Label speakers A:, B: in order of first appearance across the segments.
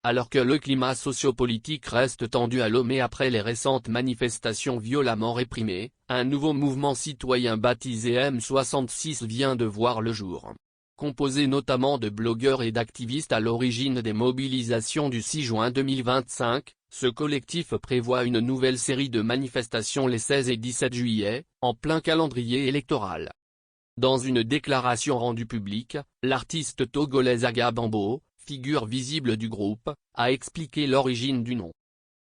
A: Alors que le climat sociopolitique reste tendu à Lomé après les récentes manifestations violemment réprimées, un nouveau mouvement citoyen baptisé M66 vient de voir le jour. Composé notamment de blogueurs et d'activistes à l'origine des mobilisations du 6 juin 2025, ce collectif prévoit une nouvelle série de manifestations les 16 et 17 juillet, en plein calendrier électoral. Dans une déclaration rendue publique, l'artiste togolaise Aga Bambo, figure visible du groupe, a expliqué l'origine du nom.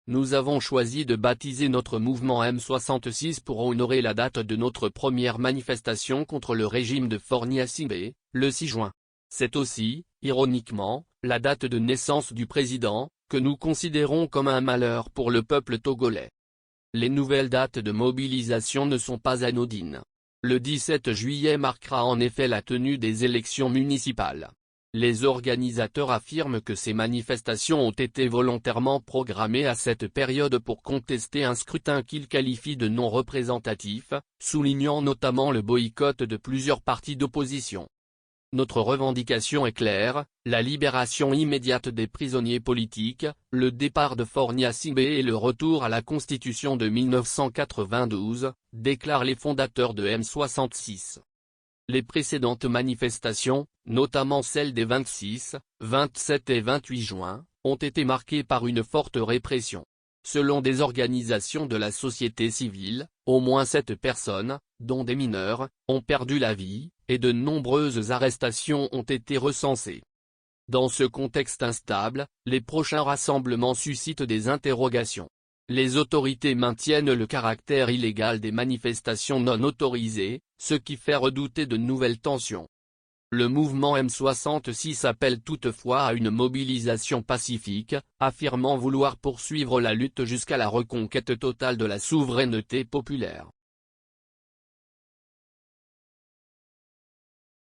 A: Nous avons choisi de baptiser notre mouvement M66 pour honorer la date de notre première manifestation contre le régime de Fornia Singbe, le 6 juin. C'est aussi, ironiquement, la date de naissance du président, que nous considérons comme un malheur pour le peuple togolais. Les nouvelles dates de mobilisation ne sont pas anodines. Le 17 juillet marquera en effet la tenue des élections municipales. Les organisateurs affirment que ces manifestations ont été volontairement programmées à cette période pour contester un scrutin qu'ils qualifient de non représentatif, soulignant notamment le boycott de plusieurs partis d'opposition. Notre revendication est claire, la libération immédiate des prisonniers politiques, le départ de Fornia Singbe et le retour à la Constitution de 1992, déclarent les fondateurs de M66. Les précédentes manifestations, notamment celles des 26, 27 et 28 juin, ont été marquées par une forte répression. Selon des organisations de la société civile, au moins 7 personnes, dont des mineurs, ont perdu la vie, et de nombreuses arrestations ont été recensées. Dans ce contexte instable, les prochains rassemblements suscitent des interrogations. Les autorités maintiennent le caractère illégal des manifestations non autorisées, ce qui fait redouter de nouvelles tensions. Le mouvement M66 appelle toutefois à une mobilisation pacifique, affirmant vouloir poursuivre la lutte jusqu'à la reconquête totale de la souveraineté populaire.